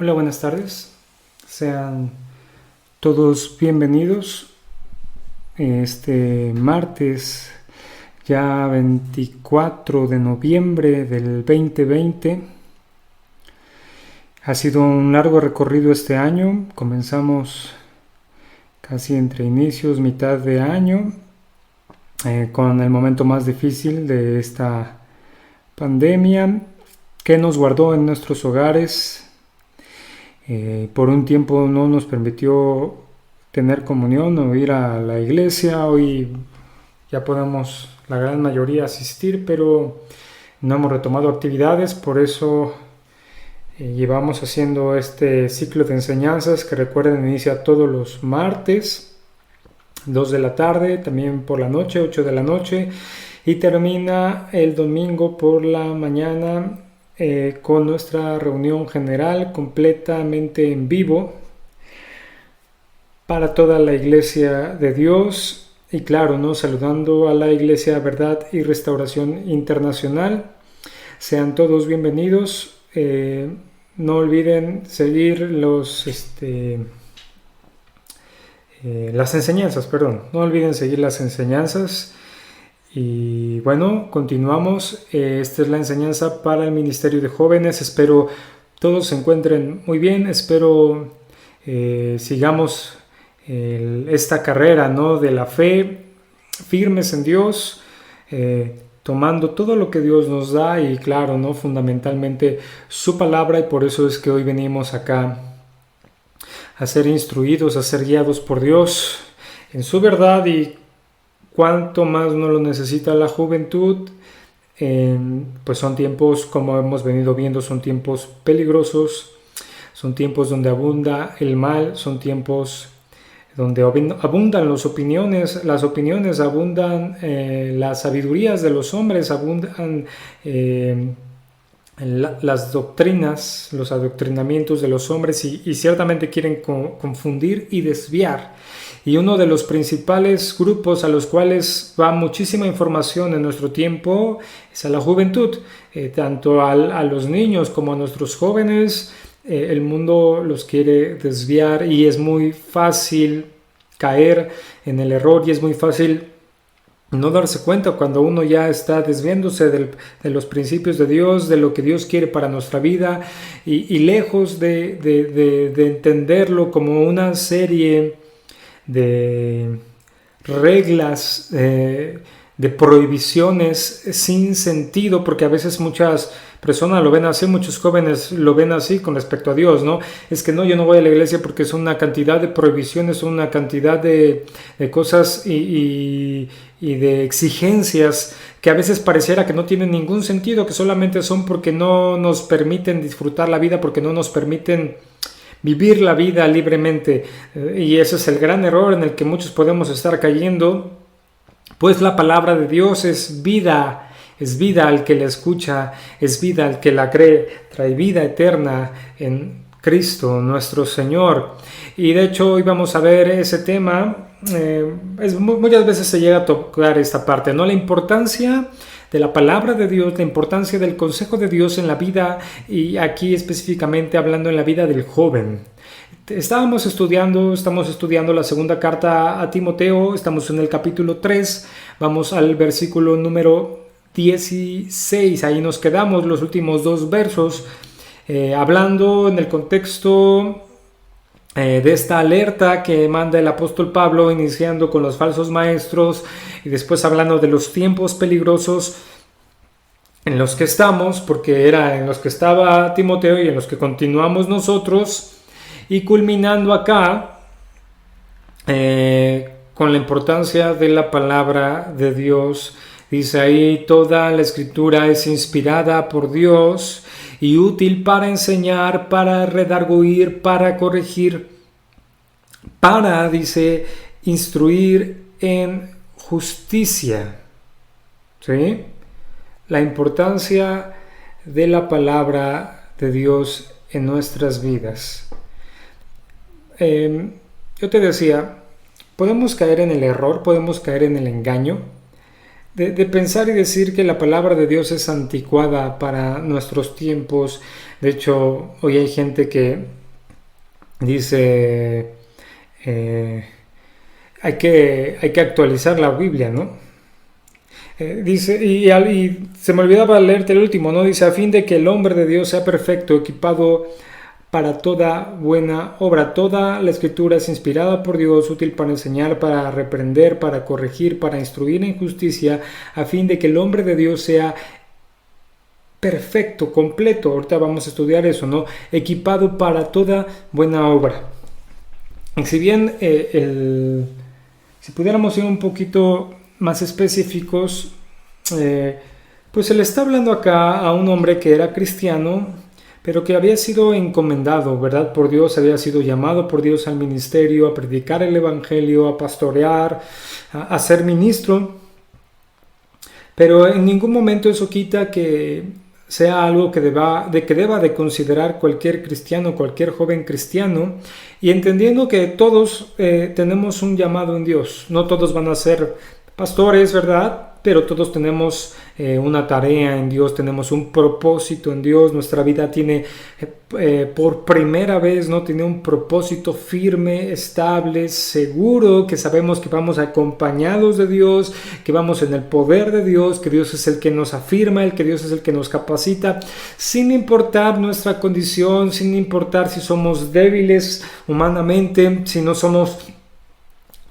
Hola, buenas tardes. Sean todos bienvenidos. Este martes, ya 24 de noviembre del 2020. Ha sido un largo recorrido este año. Comenzamos casi entre inicios, mitad de año, con el momento más difícil de esta pandemia que nos guardó en nuestros hogares. Por un tiempo no nos permitió tener comunión o ir a la iglesia. Hoy ya podemos la gran mayoría asistir, pero no hemos retomado actividades. Por eso llevamos haciendo este ciclo de enseñanzas que, recuerden, inicia todos los martes 2 de la tarde, también por la noche 8 de la noche, y termina el domingo por la mañana con nuestra reunión general completamente en vivo para toda la Iglesia de Dios. Y claro, ¿no? Saludando a la Iglesia Verdad y Restauración Internacional. Sean todos bienvenidos. No olviden seguir las enseñanzas, No olviden seguir las enseñanzas. Y bueno, continuamos. Esta es la enseñanza para el Ministerio de Jóvenes. Espero todos se encuentren muy bien. Espero sigamos esta carrera, ¿no?, de la fe, firmes en Dios, tomando todo lo que Dios nos da y, claro, ¿no?, fundamentalmente su palabra. Y por eso es que hoy venimos acá a ser instruidos, a ser guiados por Dios en su verdad. Y cuánto más no lo necesita la juventud. Pues son tiempos, como hemos venido viendo, son tiempos peligrosos, son tiempos donde abunda el mal, son tiempos donde abundan las opiniones, abundan las sabidurías de los hombres, abundan las doctrinas, los adoctrinamientos de los hombres, y ciertamente quieren confundir y desviar. Y uno de los principales grupos a los cuales va muchísima información en nuestro tiempo es a la juventud, tanto a los niños como a nuestros jóvenes. El mundo los quiere desviar y es muy fácil caer en el error, y es muy fácil no darse cuenta cuando uno ya está desviándose de los principios de Dios, de lo que Dios quiere para nuestra vida, y lejos de entenderlo como una serie de reglas, de prohibiciones sin sentido, porque a veces muchas personas lo ven así, muchos jóvenes lo ven así con respecto a Dios, ¿no? Es que no, yo no voy a la iglesia porque son una cantidad de prohibiciones, son una cantidad de cosas y de exigencias que a veces pareciera que no tienen ningún sentido, que solamente son porque no nos permiten disfrutar la vida, porque no nos permiten vivir la vida libremente. Y ese es el gran error en el que muchos podemos estar cayendo, pues la palabra de Dios es vida al que la escucha, es vida al que la cree, trae vida eterna en Cristo nuestro Señor. Y de hecho hoy vamos a ver ese tema. Muchas veces se llega a tocar esta parte, ¿no? La importancia de la palabra de Dios, la importancia del consejo de Dios en la vida, y aquí específicamente hablando en la vida del joven. Estamos estudiando la segunda carta a Timoteo, estamos en el capítulo 3, vamos al versículo número 16, ahí nos quedamos los últimos dos versos, hablando en el contexto de esta alerta que manda el apóstol Pablo, iniciando con los falsos maestros y después hablando de los tiempos peligrosos en los que estamos, porque era en los que estaba Timoteo y en los que continuamos nosotros, y culminando acá con la importancia de la palabra de Dios. Dice ahí: toda la escritura es inspirada por Dios y útil para enseñar, para redarguir, para corregir, para, dice, instruir en justicia. ¿Sí? La importancia de la palabra de Dios en nuestras vidas. Yo te decía, podemos caer en el error, podemos caer en el engaño de pensar y decir que la palabra de Dios es anticuada para nuestros tiempos, De hecho, hoy hay gente que dice, hay que actualizar la Biblia, ¿no? Dice, y se me olvidaba leerte el último, ¿no? Dice, a fin de que el hombre de Dios sea perfecto, equipado para toda buena obra. Toda la escritura es inspirada por Dios, útil para enseñar, para reprender, para corregir, para instruir en justicia, a fin de que el hombre de Dios sea perfecto, completo. Ahorita vamos a estudiar eso, ¿no? Equipado para toda buena obra. Y si bien si pudiéramos ir un poquito más específicos, pues se le está hablando acá a un hombre que era cristiano, pero que había sido encomendado, ¿verdad? Por Dios, había sido llamado por Dios al ministerio, a predicar el evangelio, a pastorear, a ser ministro. Pero en ningún momento eso quita que sea algo que deba de considerar cualquier cristiano, cualquier joven cristiano, y entendiendo que todos tenemos un llamado en Dios. No todos van a ser pastores, ¿verdad? Pero todos tenemos una tarea en Dios, tenemos un propósito en Dios. Nuestra vida tiene, por primera vez, ¿no? Tiene un propósito firme, estable, seguro, que sabemos que vamos acompañados de Dios, que vamos en el poder de Dios, que Dios es el que nos afirma, que Dios es el que nos capacita, sin importar nuestra condición, sin importar si somos débiles humanamente, si no somos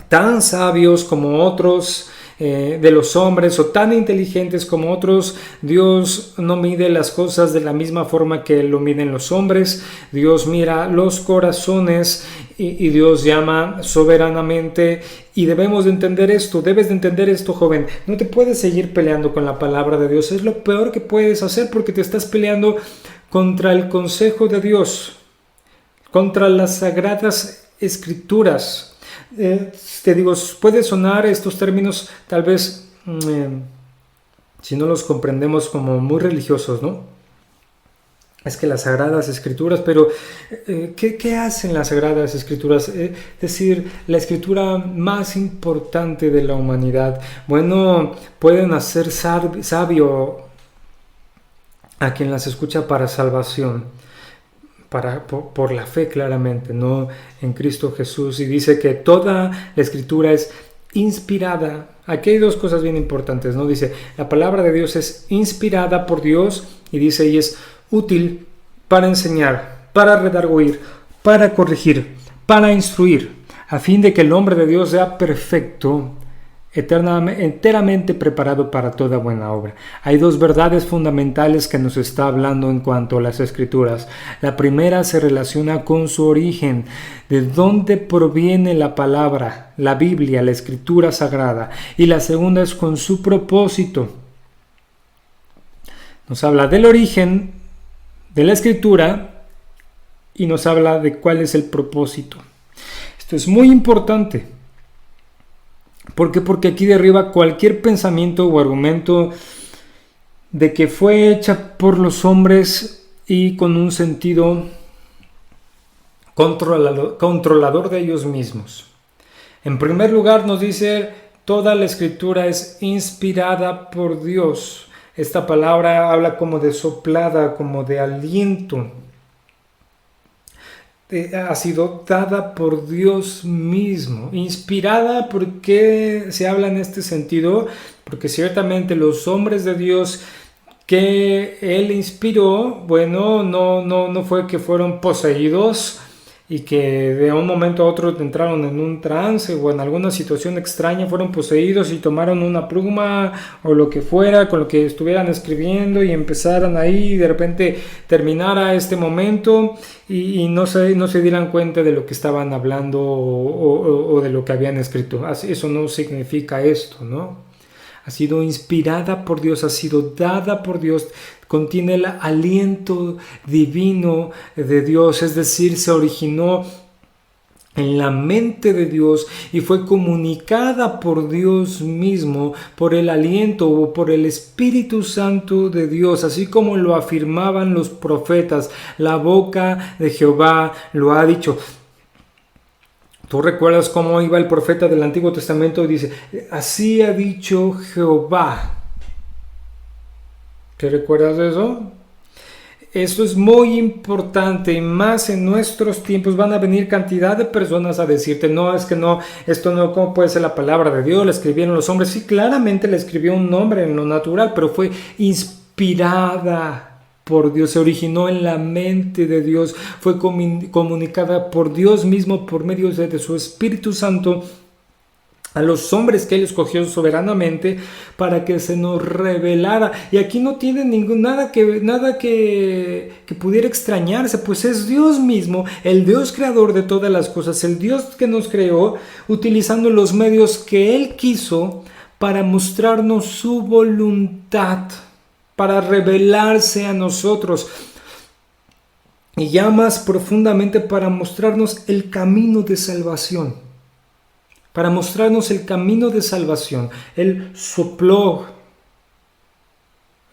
tan sabios como otros de los hombres o tan inteligentes como otros. Dios no mide las cosas de la misma forma que lo miden los hombres. Dios mira los corazones y Dios llama soberanamente, y debemos de entender esto. Debes de entender esto, joven. No te puedes seguir peleando con la palabra de Dios. Es lo peor que puedes hacer, porque te estás peleando contra el consejo de Dios, contra las sagradas escrituras. Te digo, puede sonar estos términos tal vez, si no los comprendemos, como muy religiosos, ¿no? Es que las Sagradas Escrituras, pero ¿qué hacen las Sagradas Escrituras? Es decir, la escritura más importante de la humanidad. Bueno, pueden hacer sabio a quien las escucha para salvación, por la fe, claramente, ¿no? En Cristo Jesús. Y dice que toda la escritura es inspirada. Aquí hay dos cosas bien importantes, ¿no? Dice, la palabra de Dios es inspirada por Dios, y dice, y es útil para enseñar, para redarguir, para corregir, para instruir, a fin de que el hombre de Dios sea perfecto, enteramente preparado para toda buena obra. Hay dos verdades fundamentales que nos está hablando en cuanto a las escrituras. La primera se relaciona con su origen, de dónde proviene la palabra, la Biblia, la escritura sagrada, y la segunda es con su propósito. Nos habla del origen de la escritura y nos habla de cuál es el propósito. Esto es muy importante. ¿Por qué? Porque aquí derriba cualquier pensamiento o argumento de que fue hecha por los hombres y con un sentido controlador de ellos mismos. En primer lugar, nos dice, toda la escritura es inspirada por Dios. Esta palabra habla como de soplada, como de aliento. Ha sido dada por Dios mismo. Inspirada, ¿por qué se habla en este sentido? Porque ciertamente los hombres de Dios que Él inspiró, bueno, no fue que fueron poseídos y que de un momento a otro entraron en un trance o en alguna situación extraña, fueron poseídos y tomaron una pluma o lo que fuera con lo que estuvieran escribiendo y empezaran ahí, y de repente terminara este momento y no se dieran cuenta de lo que estaban hablando o de lo que habían escrito. Eso no significa esto, ¿no? Ha sido inspirada por Dios, ha sido dada por Dios, contiene el aliento divino de Dios, es decir, se originó en la mente de Dios y fue comunicada por Dios mismo, por el aliento o por el Espíritu Santo de Dios, así como lo afirmaban los profetas. La boca de Jehová lo ha dicho. ¿Tú recuerdas cómo iba el profeta del Antiguo Testamento? Y dice, así ha dicho Jehová. ¿Te recuerdas de eso? Esto es muy importante y más en nuestros tiempos van a venir cantidad de personas a decirte, no, es que no, esto no, ¿cómo puede ser la palabra de Dios? La escribieron los hombres. Sí, claramente la escribió un hombre en lo natural, pero fue inspirada por Dios, se originó en la mente de Dios, fue comunicada por Dios mismo por medio de su Espíritu Santo a los hombres que Él escogió soberanamente para que se nos revelara. Y aquí no tiene nada que pudiera extrañarse, pues es Dios mismo, el Dios creador de todas las cosas, el Dios que nos creó, utilizando los medios que Él quiso para mostrarnos su voluntad, para revelarse a nosotros. Y ya más profundamente para mostrarnos el camino de salvación. Para mostrarnos el camino de salvación. Él sopló,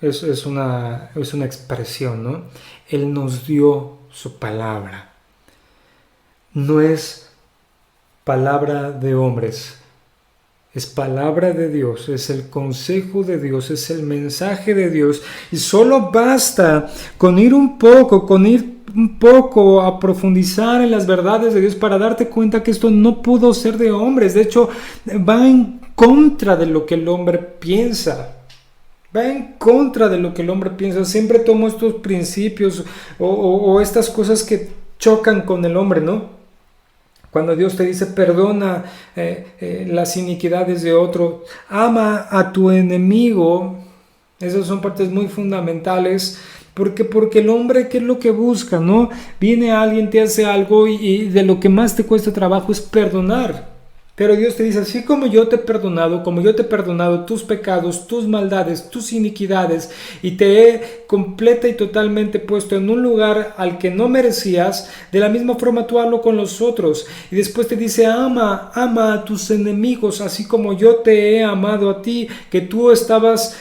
es una expresión, ¿no? Él nos dio su palabra. No es palabra de hombres, es palabra de Dios, es el consejo de Dios, es el mensaje de Dios. Y solo basta con ir un poco a profundizar en las verdades de Dios para darte cuenta que esto no pudo ser de hombres. De hecho, va en contra de lo que el hombre piensa. Va en contra de lo que el hombre piensa. Siempre tomo estos principios o estas cosas que chocan con el hombre, ¿no? Cuando Dios te dice perdona las iniquidades de otro, ama a tu enemigo, esas son partes muy fundamentales. Porque el hombre, ¿qué es lo que busca? ¿No? Viene alguien, te hace algo y de lo que más te cuesta trabajo es perdonar. Pero Dios te dice, así como yo te he perdonado tus pecados, tus maldades, tus iniquidades, y te he completa y totalmente puesto en un lugar al que no merecías, de la misma forma tú hazlo con los otros. Y después te dice, ama a tus enemigos, así como yo te he amado a ti, que tú estabas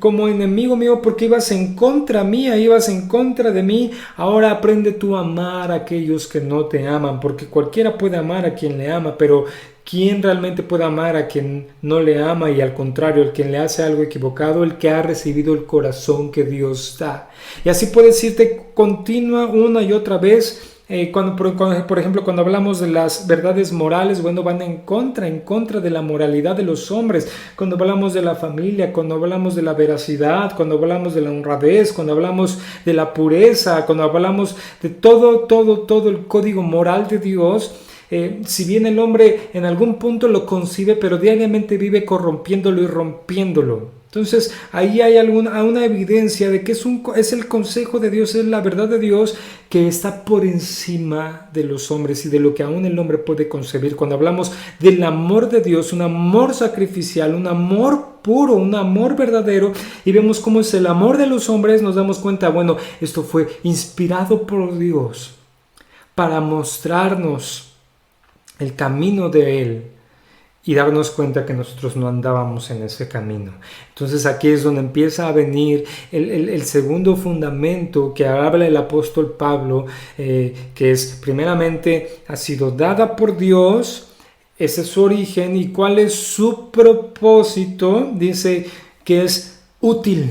como enemigo mío porque ibas en contra mía, ibas en contra de mí. Ahora aprende tú a amar a aquellos que no te aman, porque cualquiera puede amar a quien le ama, pero ¿quién realmente puede amar a quien no le ama? Y al contrario, el quien le hace algo equivocado, el que ha recibido el corazón que Dios da. Y así puedes irte continua una y otra vez. Por ejemplo, cuando hablamos de las verdades morales, bueno, van en contra de la moralidad de los hombres. Cuando hablamos de la familia, cuando hablamos de la veracidad, cuando hablamos de la honradez, cuando hablamos de la pureza, cuando hablamos de todo el código moral de Dios. Si bien el hombre en algún punto lo concibe, pero diariamente vive corrompiéndolo y rompiéndolo. Entonces ahí hay una evidencia de que es el consejo de Dios, es la verdad de Dios que está por encima de los hombres y de lo que aún el hombre puede concebir. Cuando hablamos del amor de Dios, un amor sacrificial, un amor puro, un amor verdadero, y vemos cómo es el amor de los hombres, nos damos cuenta, bueno, esto fue inspirado por Dios para mostrarnos el camino de Él y darnos cuenta que nosotros no andábamos en ese camino. Entonces aquí es donde empieza a venir el segundo fundamento que habla el apóstol Pablo, que es primeramente ha sido dada por Dios, ese es su origen, y cuál es su propósito. Dice que es útil,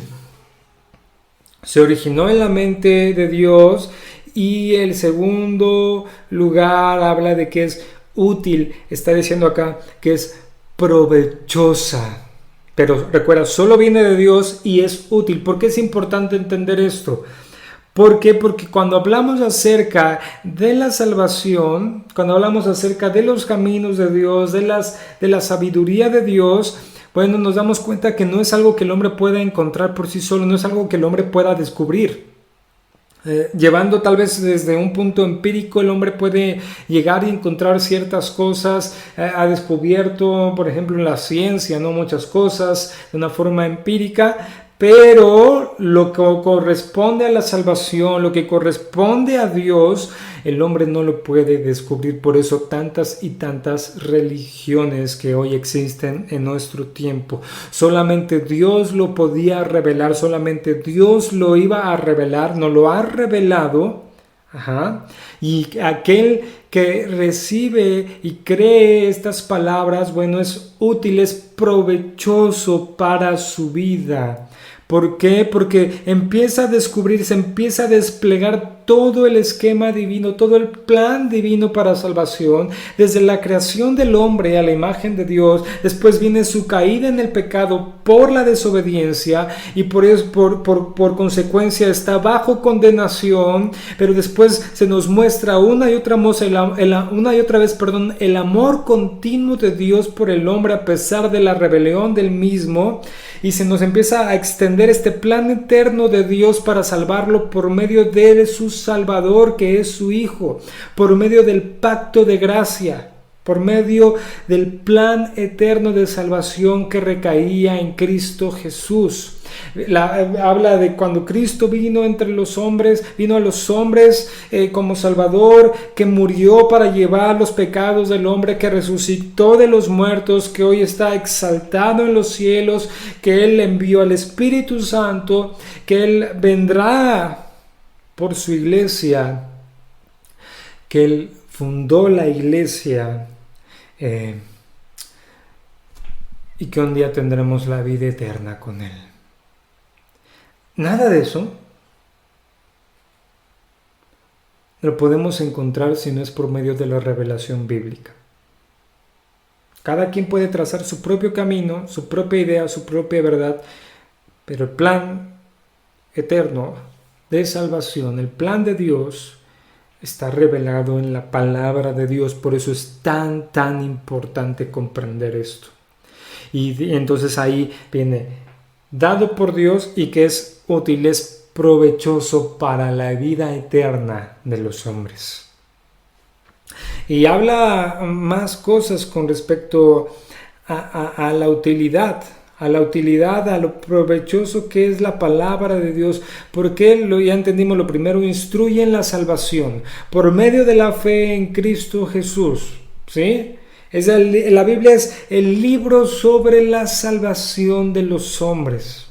se originó en la mente de Dios. Y el segundo lugar habla de que es útil, está diciendo acá que es provechosa. Pero recuerda, solo viene de Dios y es útil. ¿Por qué es importante entender esto? ¿Por qué? Porque cuando hablamos acerca de la salvación, cuando hablamos acerca de los caminos de Dios, de la sabiduría de Dios, bueno, nos damos cuenta que no es algo que el hombre pueda encontrar por sí solo, no es algo que el hombre pueda descubrir. Llevando tal vez desde un punto empírico, el hombre puede llegar y encontrar ciertas cosas, ha descubierto, por ejemplo, en la ciencia, ¿no? Muchas cosas de una forma empírica, pero lo que corresponde a la salvación, lo que corresponde a Dios, el hombre no lo puede descubrir. Por eso tantas y tantas religiones que hoy existen en nuestro tiempo. Solamente Dios lo podía revelar, solamente Dios lo iba a revelar, no lo ha revelado. Y aquel que recibe y cree estas palabras, bueno, es útil, es provechoso para su vida. ¿Por qué? Porque empieza a descubrir, se empieza a desplegar todo el esquema divino, todo el plan divino para salvación, desde la creación del hombre a la imagen de Dios. Después viene su caída en el pecado por la desobediencia y por consecuencia está bajo condenación, pero después se nos muestra una y otra vez el amor continuo de Dios por el hombre a pesar de la rebelión del mismo, y se nos empieza a extender este plan eterno de Dios para salvarlo por medio de su Salvador, que es su Hijo, por medio del pacto de gracia, por medio del plan eterno de salvación que recaía en Cristo Jesús. Habla de cuando Cristo vino entre los hombres, vino a los hombres como Salvador, que murió para llevar los pecados del hombre, que resucitó de los muertos, que hoy está exaltado en los cielos, que Él envió al Espíritu Santo, que Él vendrá por su iglesia, que Él fundó la iglesia, y que un día tendremos la vida eterna con Él. Nada de eso lo podemos encontrar si no es por medio de la revelación bíblica. Cada quien puede trazar su propio camino, su propia idea, su propia verdad, pero el plan eterno de salvación, el plan de Dios, está revelado en la palabra de Dios. Por eso es tan importante comprender esto. Y entonces ahí viene dado por Dios y que es útil, es provechoso para la vida eterna de los hombres. Y habla más cosas con respecto a la utilidad, a lo provechoso que es la palabra de Dios, porque ya entendimos lo primero, instruye en la salvación por medio de la fe en Cristo Jesús, ¿sí? La Biblia es el libro sobre la salvación de los hombres.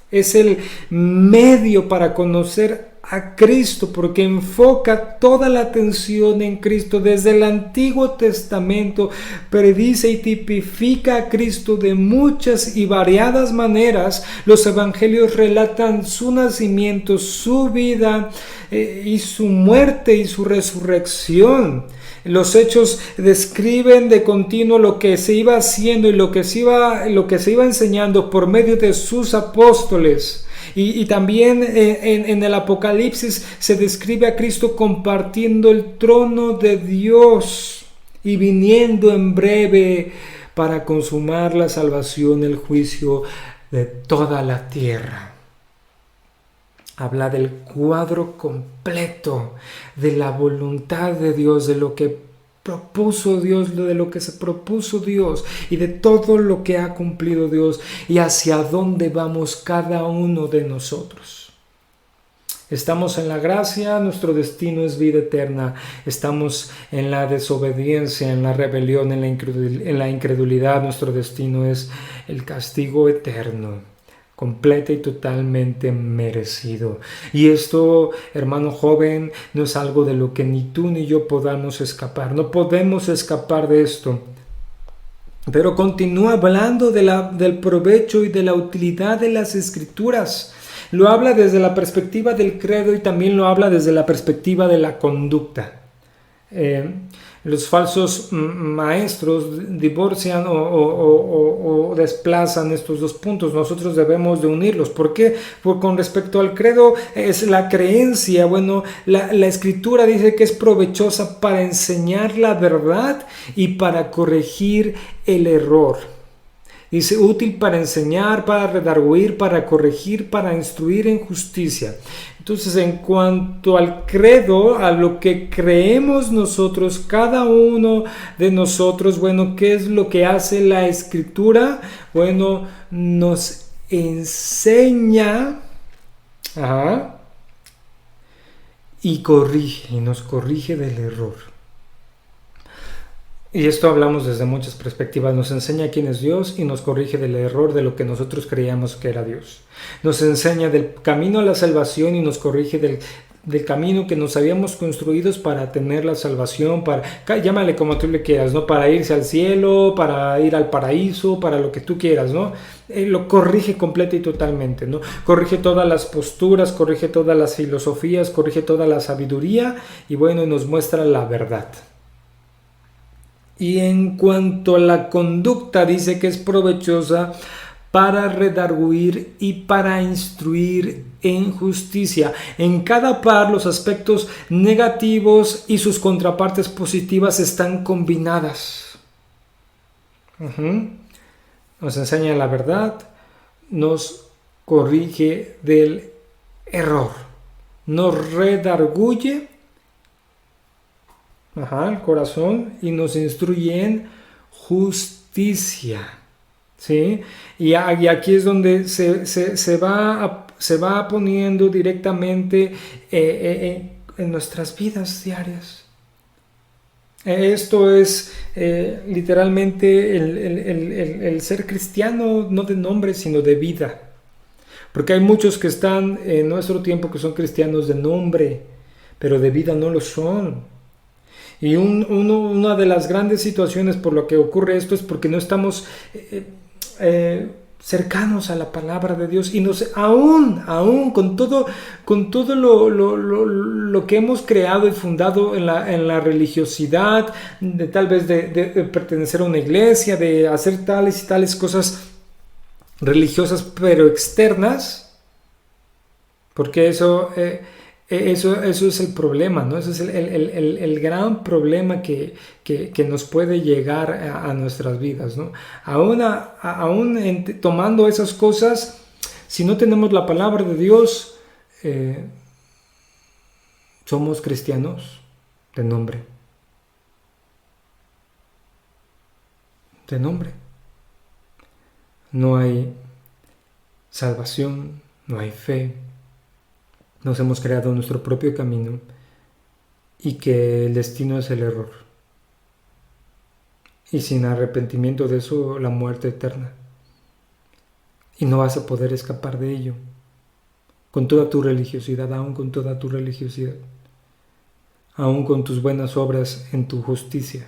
Es el medio para conocer a Cristo, porque enfoca toda la atención en Cristo. Desde el Antiguo Testamento predice y tipifica a Cristo de muchas y variadas maneras. Los evangelios relatan su nacimiento, su vida y su muerte y su resurrección. Los hechos describen de continuo lo que se iba haciendo y lo que se iba enseñando por medio de sus apóstoles. Y también en el Apocalipsis se describe a Cristo compartiendo el trono de Dios y viniendo en breve para consumar la salvación, el juicio de toda la tierra. Habla del cuadro completo de la voluntad de Dios, de lo que propuso Dios, de lo que se propuso Dios y de todo lo que ha cumplido Dios y hacia dónde vamos cada uno de nosotros. Estamos en la gracia, nuestro destino es vida eterna. Estamos en la desobediencia, en la rebelión, en la incredulidad, nuestro destino es el castigo eterno, completa y totalmente merecido. Y esto, hermano joven, no es algo de lo que ni tú ni yo podamos escapar. No podemos escapar de esto. Pero continúa hablando del provecho y de la utilidad de las Escrituras. Lo habla desde la perspectiva del credo y también lo habla desde la perspectiva de la conducta. Los falsos maestros divorcian o desplazan estos dos puntos. Nosotros debemos de unirlos. ¿Por qué? Porque con respecto al credo es la creencia. Bueno, la Escritura dice que es provechosa para enseñar la verdad y para corregir el error. Dice útil para enseñar, para redarguir, para corregir, para instruir en justicia. Entonces, en cuanto al credo, a lo que creemos nosotros, cada uno de nosotros, bueno, ¿qué es lo que hace la Escritura? Bueno, nos enseña y nos corrige del error. Y esto hablamos desde muchas perspectivas. Nos enseña quién es Dios y nos corrige del error de lo que nosotros creíamos que era Dios. Nos enseña del camino a la salvación y nos corrige del camino que nos habíamos construido para tener la salvación, llámale como tú le quieras, ¿no? Para irse al cielo, para ir al paraíso, para lo que tú quieras, ¿no? Lo corrige completa y totalmente, ¿no? Corrige todas las posturas, corrige todas las filosofías, corrige toda la sabiduría y bueno, nos muestra la verdad. Y en cuanto a la conducta, dice que es provechosa para redarguir y para instruir en justicia. En cada par los aspectos negativos y sus contrapartes positivas están combinadas. Nos enseña la verdad, nos corrige del error, nos redarguye el corazón y nos instruye en justicia. ¿Sí? Y aquí es donde se va poniendo directamente en nuestras vidas diarias. Esto es literalmente el ser cristiano, no de nombre, sino de vida. Porque hay muchos que están en nuestro tiempo que son cristianos de nombre, pero de vida no lo son. Y una de las grandes situaciones por lo que ocurre esto es porque no estamos cercanos a la palabra de Dios y aún con todo lo que hemos creado y fundado en la religiosidad, de tal vez de pertenecer a una iglesia, de hacer tales y tales cosas religiosas pero externas, porque eso es el problema, ¿no? Eso es el gran problema que nos puede llegar a nuestras vidas, ¿no? Aún tomando esas cosas, si no tenemos la palabra de Dios, somos cristianos de nombre. De nombre. No hay salvación, no hay fe. Nos hemos creado nuestro propio camino y que el destino es el error. Y sin arrepentimiento de eso, la muerte eterna. Y no vas a poder escapar de ello. Con toda tu religiosidad, aún con toda tu religiosidad. Aún con tus buenas obras en tu justicia.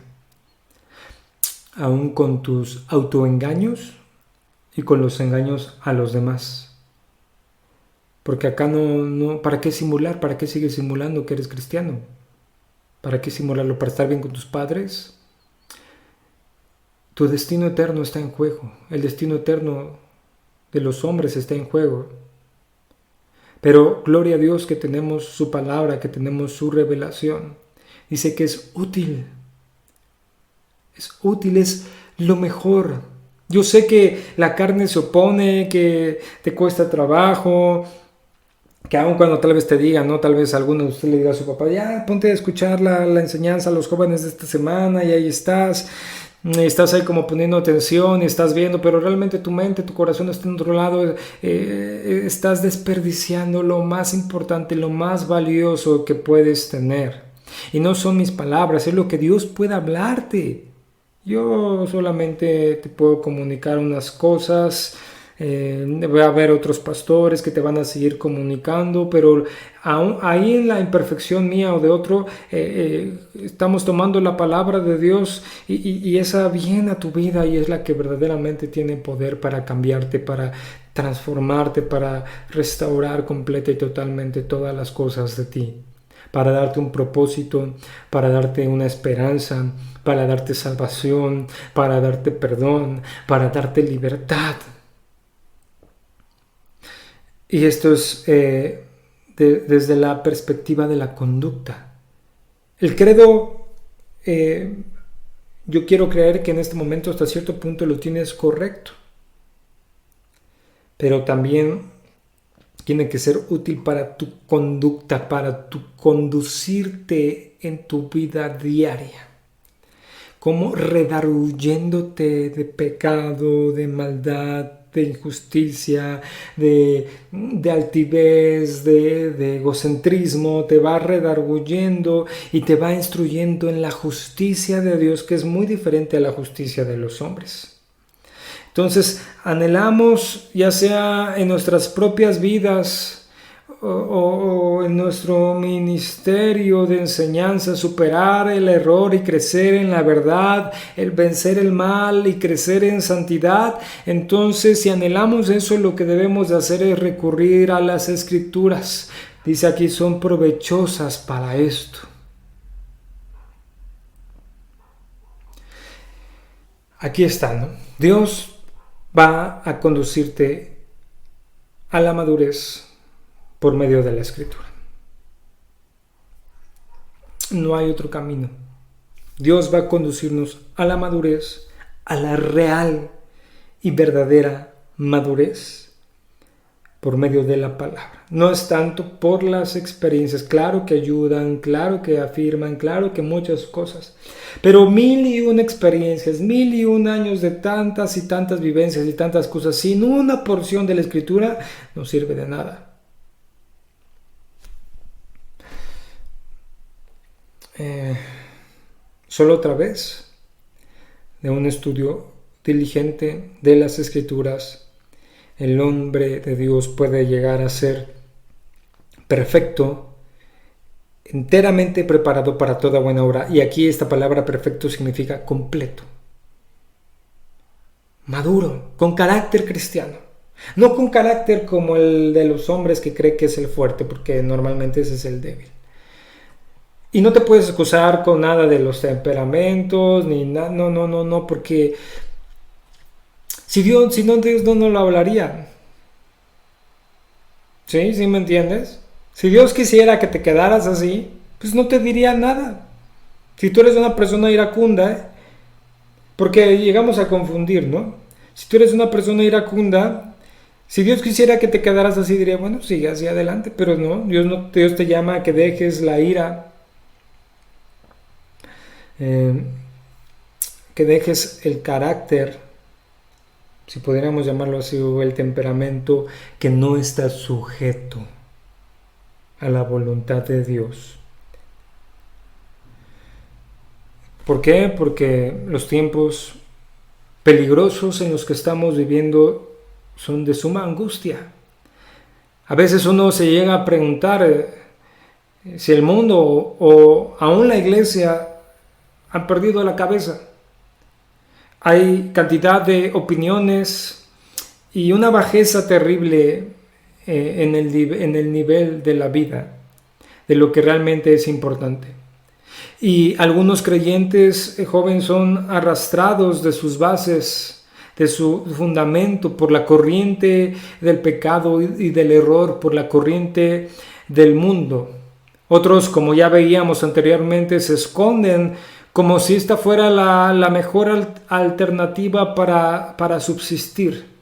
Aún con tus autoengaños y con los engaños a los demás. Porque acá no, ¿para qué simular? ¿Para qué sigues simulando que eres cristiano? ¿Para qué simularlo? ¿Para estar bien con tus padres? Tu destino eterno está en juego. El destino eterno de los hombres está en juego. Pero gloria a Dios que tenemos su palabra, que tenemos su revelación. Dice que es útil. Es útil, es lo mejor. Yo sé que la carne se opone, que te cuesta trabajo, que aun cuando tal vez te digan, ¿no? Tal vez alguno de ustedes le diga a su papá, ya ponte a escuchar la enseñanza a los jóvenes de esta semana y ahí estás ahí como poniendo atención y estás viendo, pero realmente tu mente, tu corazón está en otro lado, estás desperdiciando lo más importante, lo más valioso que puedes tener. Y no son mis palabras, es lo que Dios puede hablarte. Yo solamente te puedo comunicar unas cosas. Va a haber otros pastores que te van a seguir comunicando, pero aún ahí en la imperfección mía o de otro, estamos tomando la palabra de Dios y esa viene a tu vida y es la que verdaderamente tiene poder para cambiarte, para transformarte, para restaurar completa y totalmente todas las cosas de ti, para darte un propósito, para darte una esperanza, para darte salvación, para darte perdón, para darte libertad. Y esto es desde la perspectiva de la conducta. El credo, yo quiero creer que en este momento hasta cierto punto lo tienes correcto. Pero también tiene que ser útil para tu conducta, para tu conducirte en tu vida diaria. Como redarguyéndote de pecado, de maldad, de injusticia, de altivez, de egocentrismo, te va redarguyendo y te va instruyendo en la justicia de Dios, que es muy diferente a la justicia de los hombres. Entonces, anhelamos, ya sea en nuestras propias vidas o en nuestro ministerio de enseñanza, superar el error y crecer en la verdad, el vencer el mal y crecer en santidad, entonces si anhelamos eso, lo que debemos de hacer es recurrir a las Escrituras. Dice aquí, son provechosas para esto. Aquí está, ¿no? Dios va a conducirte a la madurez por medio de la Escritura. No hay otro camino. Dios va a conducirnos a la madurez, a la real y verdadera madurez por medio de la palabra. No es tanto por las experiencias, claro que ayudan, claro que afirman, claro que muchas cosas, pero 1001 experiencias, 1001 años de tantas y tantas vivencias y tantas cosas, sin una porción de la Escritura, no sirve de nada. Solo otra vez, de un estudio diligente de las Escrituras, el hombre de Dios puede llegar a ser perfecto, enteramente preparado para toda buena obra. Y aquí esta palabra perfecto significa completo, maduro, con carácter cristiano. No con carácter como el de los hombres que cree que es el fuerte, porque normalmente ese es el débil. Y no te puedes excusar con nada de los temperamentos, ni nada, no, porque si no, Dios no lo hablaría. ¿Sí? ¿Sí me entiendes? Si Dios quisiera que te quedaras así, pues no te diría nada. Si tú eres una persona iracunda, porque llegamos a confundir, ¿no? Si tú eres una persona iracunda, si Dios quisiera que te quedaras así, diría, bueno, sigue hacia adelante, pero no, Dios te llama a que dejes la ira, que dejes el carácter, si pudiéramos llamarlo así, o el temperamento que no está sujeto a la voluntad de Dios. ¿Por qué? Porque los tiempos peligrosos en los que estamos viviendo son de suma angustia. A veces uno se llega a preguntar si el mundo o aún la iglesia han perdido la cabeza. Hay cantidad de opiniones y una bajeza terrible en el nivel de la vida, de lo que realmente es importante. Y algunos creyentes jóvenes son arrastrados de sus bases, de su fundamento, por la corriente del pecado y del error, por la corriente del mundo. Otros, como ya veíamos anteriormente, se esconden como si esta fuera la mejor alternativa para subsistir.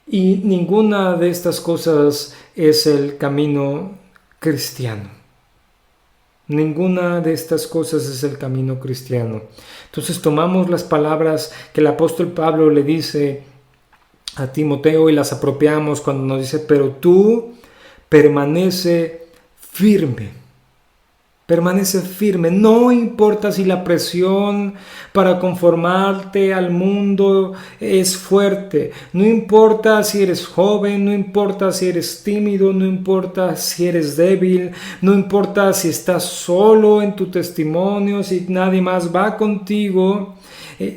Y ninguna de estas cosas es el camino cristiano. Ninguna de estas cosas es el camino cristiano. Entonces tomamos las palabras que el apóstol Pablo le dice a Timoteo y las apropiamos cuando nos dice, pero tú permanece firme. Permanece firme, no importa si la presión para conformarte al mundo es fuerte, no importa si eres joven, no importa si eres tímido, no importa si eres débil, no importa si estás solo en tu testimonio, si nadie más va contigo.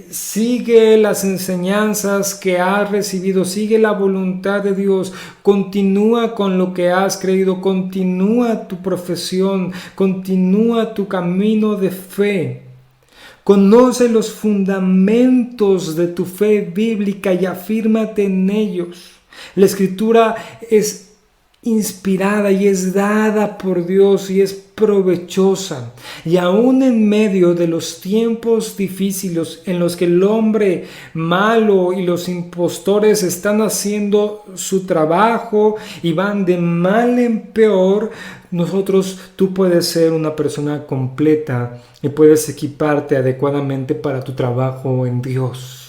Sigue las enseñanzas que has recibido, sigue la voluntad de Dios, continúa con lo que has creído, continúa tu profesión, continúa tu camino de fe. Conoce los fundamentos de tu fe bíblica y afírmate en ellos. La Escritura es inspirada y es dada por Dios y es provechosa, y aún en medio de los tiempos difíciles en los que el hombre malo y los impostores están haciendo su trabajo y van de mal en peor, tú puedes ser una persona completa y puedes equiparte adecuadamente para tu trabajo en Dios.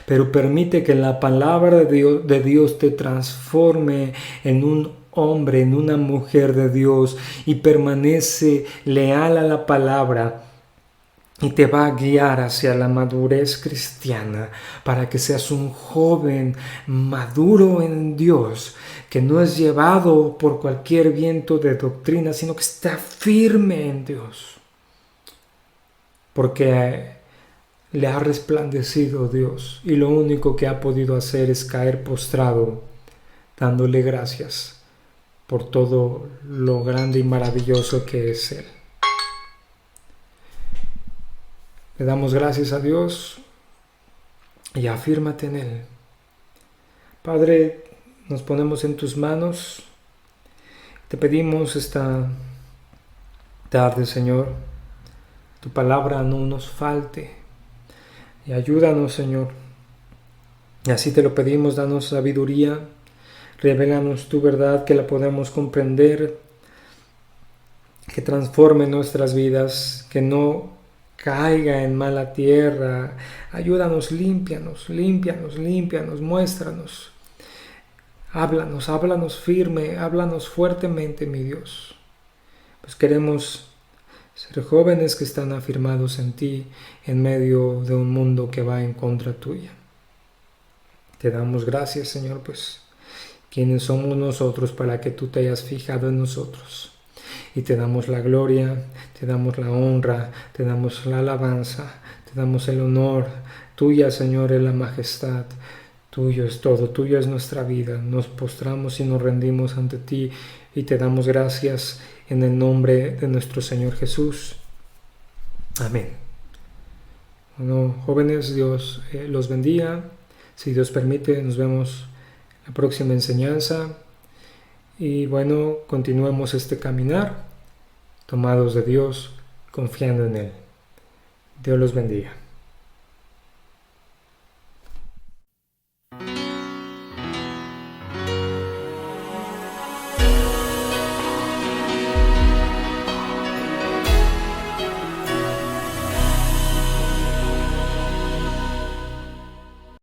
Pero permite que la palabra de Dios te transforme en un hombre, en una mujer de Dios, y permanece leal a la palabra. y te va a guiar hacia la madurez cristiana para que seas un joven maduro en Dios, que no es llevado por cualquier viento de doctrina, sino que está firme en Dios, porque le ha resplandecido Dios y lo único que ha podido hacer es caer postrado, dándole gracias por todo lo grande y maravilloso que es Él. Le damos gracias a Dios y afírmate en Él. Padre, nos ponemos en tus manos. Te pedimos esta tarde, Señor, tu palabra no nos falte. Y ayúdanos, Señor. Y así te lo pedimos, danos sabiduría. Revélanos tu verdad, que la podamos comprender, que transforme nuestras vidas, que no caiga en mala tierra. Ayúdanos, límpianos, muéstranos. Háblanos firme, háblanos fuertemente, mi Dios. Pues queremos ser jóvenes que están afirmados en ti, en medio de un mundo que va en contra tuya. Te damos gracias, Señor, pues, ¿quiénes somos nosotros para que tú te hayas fijado en nosotros? Y te damos la gloria, te damos la honra, te damos la alabanza, te damos el honor. Tuya, Señor, es la majestad. Tuyo es todo, tuya es nuestra vida. Nos postramos y nos rendimos ante ti y te damos gracias en el nombre de nuestro Señor Jesús. Amén. Bueno, jóvenes, Dios los bendiga. Si Dios permite, nos vemos en la próxima enseñanza. Y bueno, continuemos este caminar, tomados de Dios, confiando en Él. Dios los bendiga.